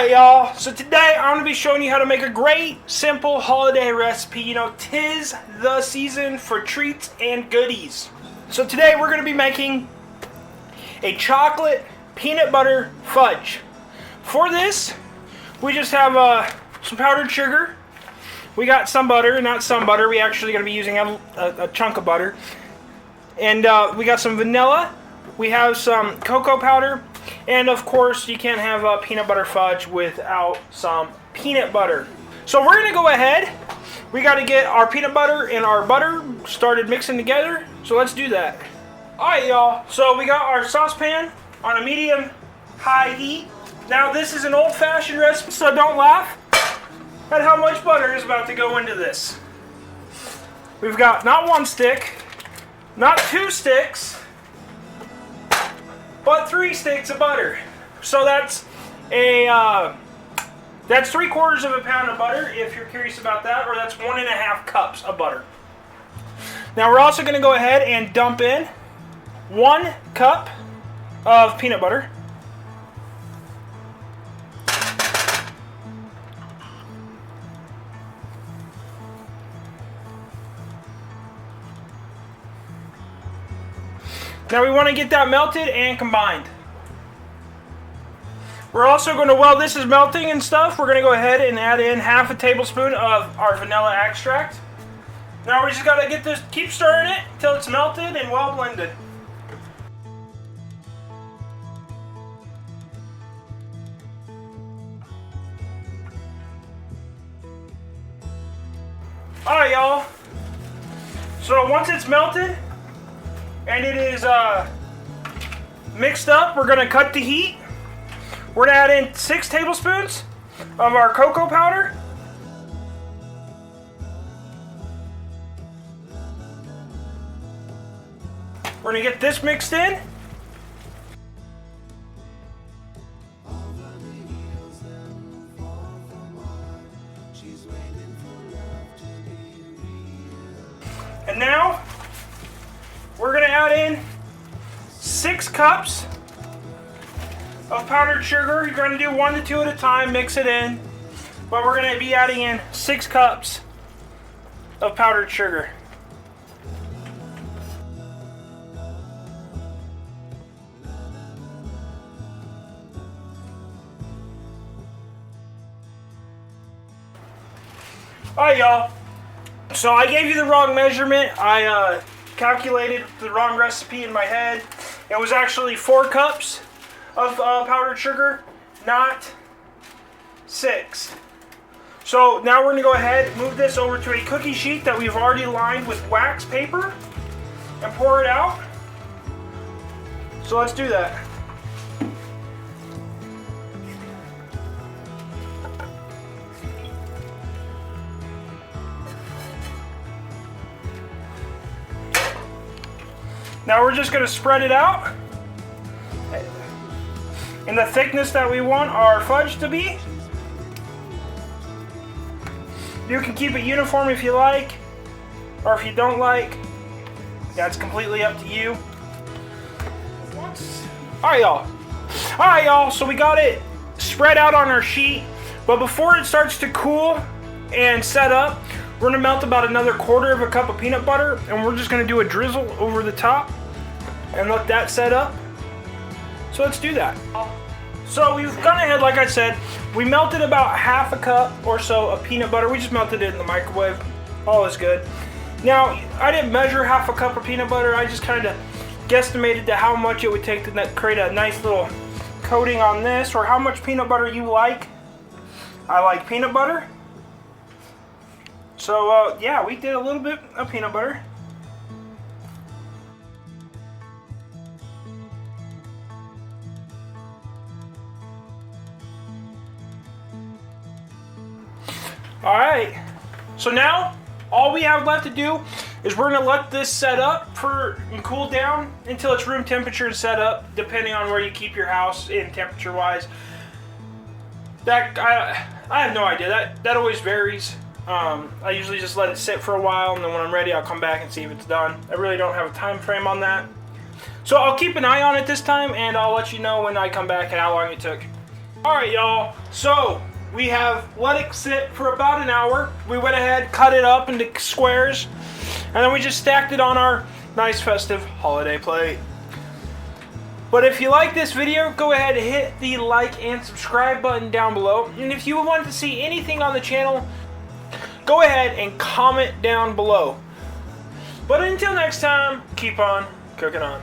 Alright y'all, so today I'm going to be showing you how to make a great, simple holiday recipe. You know, 'tis the season for treats and goodies. So today we're going to be making a chocolate peanut butter fudge. For this, we just have some powdered sugar. We got some butter, not some butter, we actually going to be using a chunk of butter. And we got some vanilla, we have some cocoa powder, and of course you can't have peanut butter fudge without some peanut butter. So we're going to go ahead, we got to get our peanut butter and our butter started mixing together, so let's do that. Alright y'all, so we got our saucepan on a medium high heat. Now this is an old-fashioned recipe, so don't laugh at how much butter is about to go into this. We've got not one stick, not two sticks, but 3 sticks of butter. So that's that's 3/4 of a pound of butter, if you're curious about that, or that's 1.5 cups of butter. Now we're also going to go ahead and dump in 1 cup of peanut butter. Now we want to get that melted and combined. We're also going to, while this is melting and stuff, we're going to go ahead and add in 1/2 tablespoon of our vanilla extract. Now we just got to get this, keep stirring it until it's melted and well blended. Alright y'all, so once it's melted, and it is mixed up, we're going to cut the heat. We're going to add in 6 tablespoons of our cocoa powder. We're going to get this mixed in. And now we're going to add in 6 cups of powdered sugar. You're going to do 1 to 2 at a time, mix it in. But we're going to be adding in 6 cups of powdered sugar. Alright y'all, so I gave you the wrong measurement. I calculated the wrong recipe in my head. It was actually 4 cups of powdered sugar, not 6. So now we're going to go ahead and move this over to a cookie sheet that we've already lined with wax paper and pour it out. So let's do that. Now we're just going to spread it out in the thickness that we want our fudge to be. You can keep it uniform if you like, or if you don't like, that's completely up to you. Alright y'all, so we got it spread out on our sheet, but before it starts to cool and set up, we're going to melt about another 1/4 cup of peanut butter, and we're just going to do a drizzle over the top and let that set up. So let's do that. So we've gone ahead, like I said, we melted about 1/2 cup or so of peanut butter. We just melted it in the microwave. All is good. Now, I didn't measure 1/2 cup of peanut butter. I just kind of guesstimated to how much it would take to create a nice little coating on this, or how much peanut butter you like. I like peanut butter. So, yeah, we did a little bit of peanut butter. Alright, so now all we have left to do is we're going to let this set up and cool down until it's room temperature and set up, depending on where you keep your house in temperature wise. That I have no idea, that always varies. I usually just let it sit for a while, and then when I'm ready I'll come back and see if it's done. I really don't have a time frame on that. So I'll keep an eye on it this time, and I'll let you know when I come back and how long it took. Alright, y'all. So, we have let it sit for about an hour. We went ahead, cut it up into squares, and then we just stacked it on our nice festive holiday plate. But if you like this video, go ahead and hit the like and subscribe button down below. And if you want to see anything on the channel, go ahead and comment down below. But until next time, keep on cooking on.